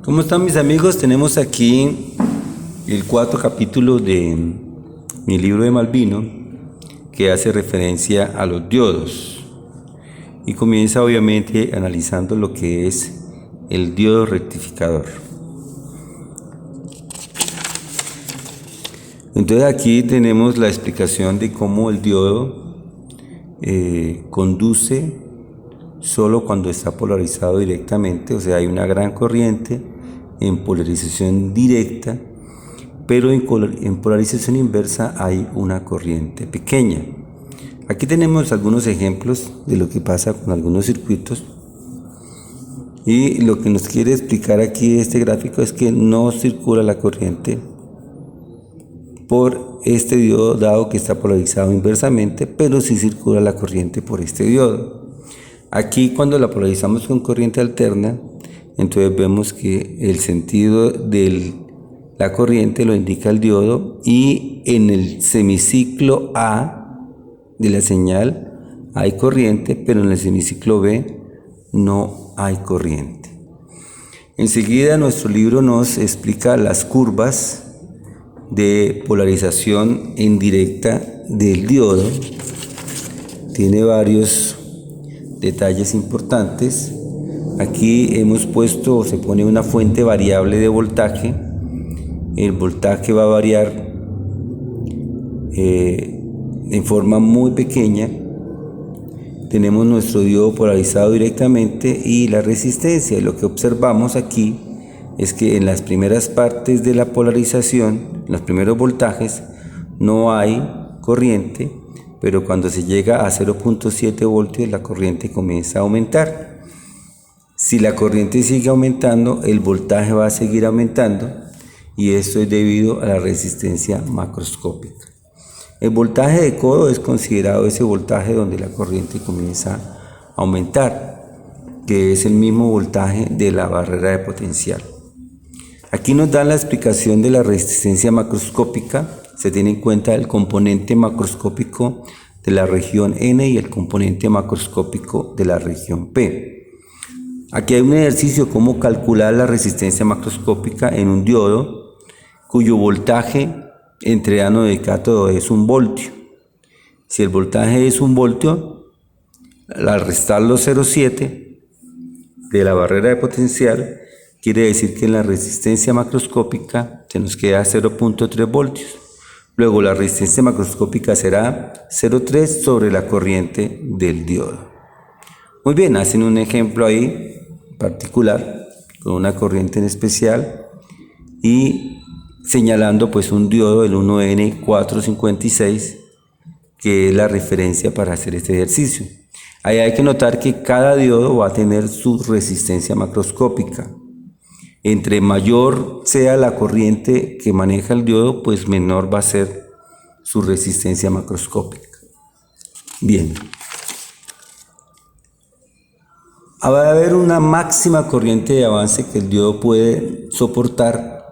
¿Cómo están mis amigos? Tenemos aquí el cuarto capítulo de mi libro de Malvino, que hace referencia a los diodos y comienza obviamente analizando lo que es el diodo rectificador. Entonces aquí tenemos la explicación de cómo el diodo conduce solo cuando está polarizado directamente, o sea, hay una gran corriente en polarización directa, pero en polarización inversa hay una corriente pequeña. Aquí tenemos algunos ejemplos de lo que pasa con algunos circuitos, y lo que nos quiere explicar aquí este gráfico es que no circula la corriente por este diodo dado que está polarizado inversamente, pero sí circula la corriente por este diodo. Aquí cuando la polarizamos con corriente alterna, entonces vemos que el sentido de la corriente lo indica el diodo, y en el semiciclo A de la señal hay corriente, pero en el semiciclo B no hay corriente. Enseguida nuestro libro nos explica las curvas de polarización indirecta del diodo. Tiene varios detalles importantes. Aquí hemos puesto, se pone una fuente variable de voltaje. El voltaje va a variar en forma muy pequeña. Tenemos nuestro diodo polarizado directamente y la resistencia. Lo que observamos aquí es que en las primeras partes de la polarización, en los primeros voltajes, no hay corriente, pero cuando se llega a 0.7 voltios la corriente comienza a aumentar. Si la corriente sigue aumentando, el voltaje va a seguir aumentando, y esto es debido a la resistencia macroscópica. El voltaje de codo es considerado ese voltaje donde la corriente comienza a aumentar, que es el mismo voltaje de la barrera de potencial. Aquí nos dan la explicación de la resistencia macroscópica. Se tiene en cuenta el componente macroscópico de la región N y el componente macroscópico de la región P. Aquí hay un ejercicio cómo calcular la resistencia macroscópica en un diodo cuyo voltaje entre ánodo y cátodo es 1 voltio. Si el voltaje es 1 voltio, al restarlo 0,7 de la barrera de potencial, quiere decir que en la resistencia macroscópica se nos queda 0.3 voltios. Luego la resistencia macroscópica será 0,3 sobre la corriente del diodo. Muy bien, hacen un ejemplo ahí particular con una corriente en especial y señalando pues un diodo, el 1N456, que es la referencia para hacer este ejercicio. Ahí hay que notar que cada diodo va a tener su resistencia macroscópica. Entre mayor sea la corriente que maneja el diodo, pues menor va a ser su resistencia macroscópica. Bien. Va a haber una máxima corriente de avance que el diodo puede soportar.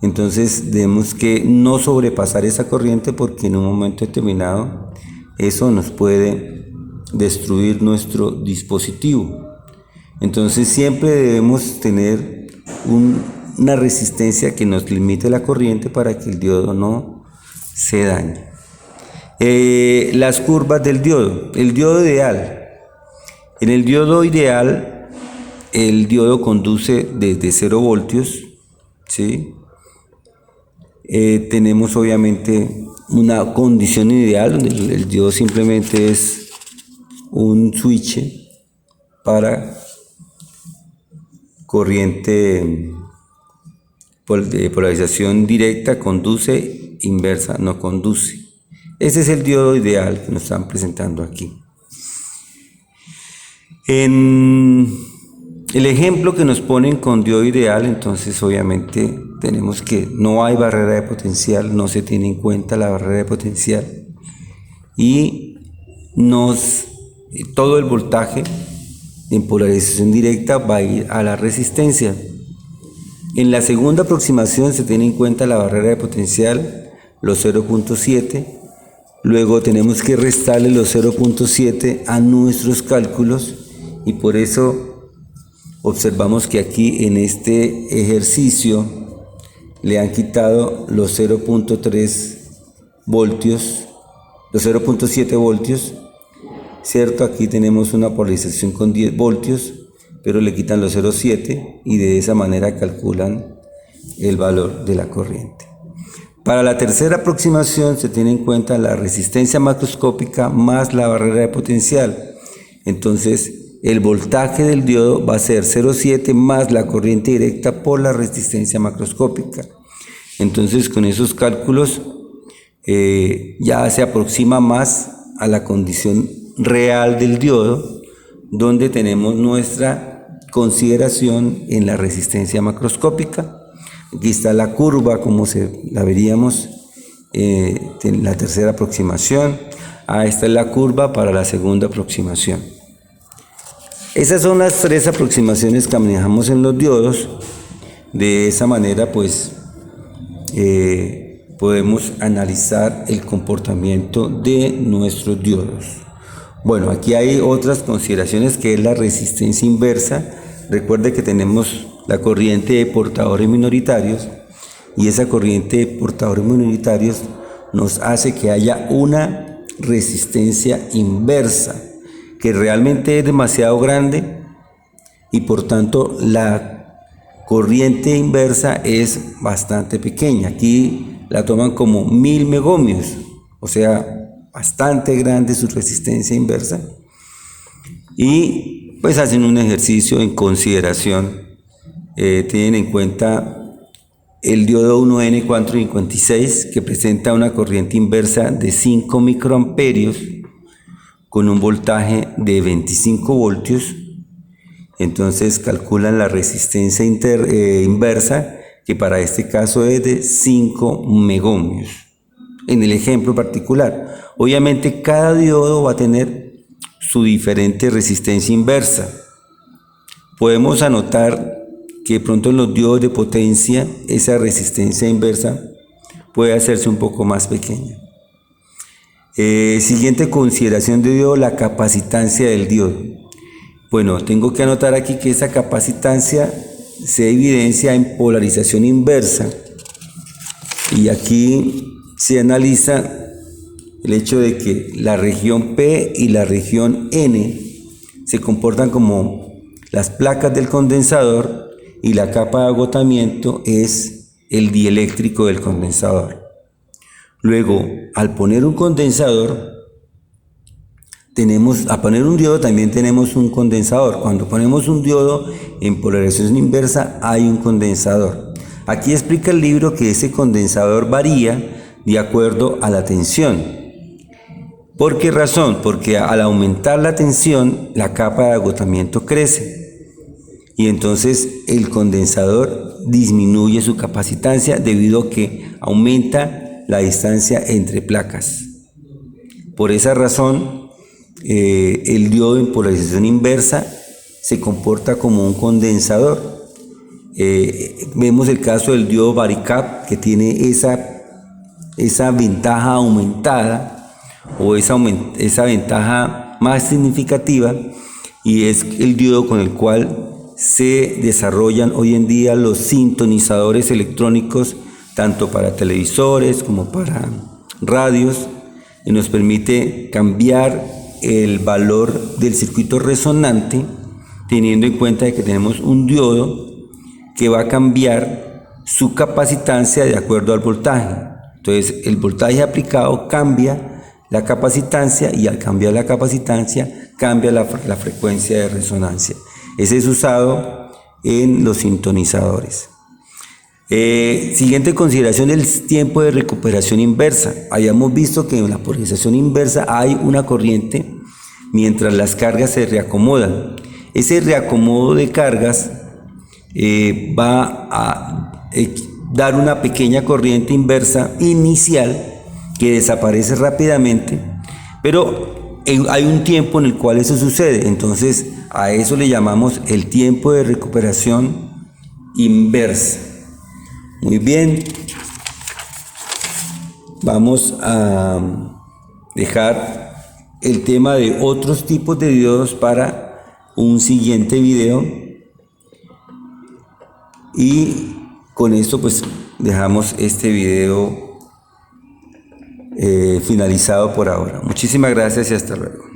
Entonces debemos que no sobrepasar esa corriente, porque en un momento determinado eso nos puede destruir nuestro dispositivo. Entonces siempre debemos tener una resistencia que nos limite la corriente para que el diodo no se dañe. Las curvas del diodo. El diodo ideal. En el diodo ideal, el diodo conduce desde 0 voltios, ¿sí? Tenemos obviamente una condición ideal donde el diodo simplemente es un switch para corriente de polarización directa, conduce, inversa, no conduce. Ese es el diodo ideal que nos están presentando aquí. En el ejemplo que nos ponen con diodo ideal, entonces obviamente tenemos que no hay barrera de potencial, no se tiene en cuenta la barrera de potencial, y todo el voltaje en polarización directa va a ir a la resistencia. En la segunda aproximación se tiene en cuenta la barrera de potencial, los 0.7, luego tenemos que restarle los 0.7 a nuestros cálculos, y por eso observamos que aquí en este ejercicio le han quitado los 0.3 voltios, los 0.7 voltios, ¿cierto? Aquí tenemos una polarización con 10 voltios, pero le quitan los 0.7 y de esa manera calculan el valor de la corriente. Para la tercera aproximación se tiene en cuenta la resistencia macroscópica más la barrera de potencial. Entonces, el voltaje del diodo va a ser 0.7 más la corriente directa por la resistencia macroscópica. Entonces, con esos cálculos ya se aproxima más a la condición real del diodo, donde tenemos nuestra consideración en la resistencia macroscópica. Aquí está la curva, como la veríamos en la tercera aproximación. Esta es la curva para la segunda aproximación. Esas son las tres aproximaciones que manejamos en los diodos. De esa manera, pues, podemos analizar el comportamiento de nuestros diodos. Bueno, aquí hay otras consideraciones, que es la resistencia inversa. Recuerde que tenemos la corriente de portadores minoritarios, y esa corriente de portadores minoritarios nos hace que haya una resistencia inversa, que realmente es demasiado grande, y por tanto la corriente inversa es bastante pequeña. Aquí la toman como 1000 megohmios, o sea, bastante grande su resistencia inversa, y pues hacen un ejercicio en consideración. Tienen en cuenta el diodo 1N456, que presenta una corriente inversa de 5 microamperios con un voltaje de 25 voltios. Entonces calculan la resistencia inversa, que para este caso es de 5 megohmios. En el ejemplo particular, obviamente cada diodo va a tener su diferente resistencia inversa. Podemos anotar que de pronto en los diodos de potencia esa resistencia inversa puede hacerse un poco más pequeña. Siguiente consideración de diodo, la capacitancia del diodo. Bueno, tengo que anotar aquí que esa capacitancia se evidencia en polarización inversa, y aquí se analiza el hecho de que la región P y la región N se comportan como las placas del condensador, y la capa de agotamiento es el dieléctrico del condensador. Luego, al poner un condensador, a poner un diodo también tenemos un condensador. Cuando ponemos un diodo en polarización inversa hay un condensador. Aquí explica el libro que ese condensador varía de acuerdo a la tensión. ¿Por qué razón? Porque al aumentar la tensión, la capa de agotamiento crece, y entonces el condensador disminuye su capacitancia debido a que aumenta la distancia entre placas. Por esa razón, el diodo en polarización inversa se comporta como un condensador. Vemos el caso del diodo varicap, que tiene esa ventaja aumentada, o esa ventaja más significativa, y es el diodo con el cual se desarrollan hoy en día los sintonizadores electrónicos, tanto para televisores como para radios, y nos permite cambiar el valor del circuito resonante, teniendo en cuenta de que tenemos un diodo que va a cambiar su capacitancia de acuerdo al voltaje. Entonces, el voltaje aplicado cambia la capacitancia, y al cambiar la capacitancia cambia la frecuencia de resonancia. Ese es usado en los sintonizadores. Siguiente consideración, el tiempo de recuperación inversa. Hayamos visto que en la polarización inversa hay una corriente mientras las cargas se reacomodan. Ese reacomodo de cargas va a dar una pequeña corriente inversa inicial que desaparece rápidamente, pero hay un tiempo en el cual eso sucede. Entonces a eso le llamamos el tiempo de recuperación inversa. Muy bien, vamos a dejar el tema de otros tipos de diodos para un siguiente video. Y con esto pues dejamos este video finalizado por ahora. Muchísimas gracias y hasta luego.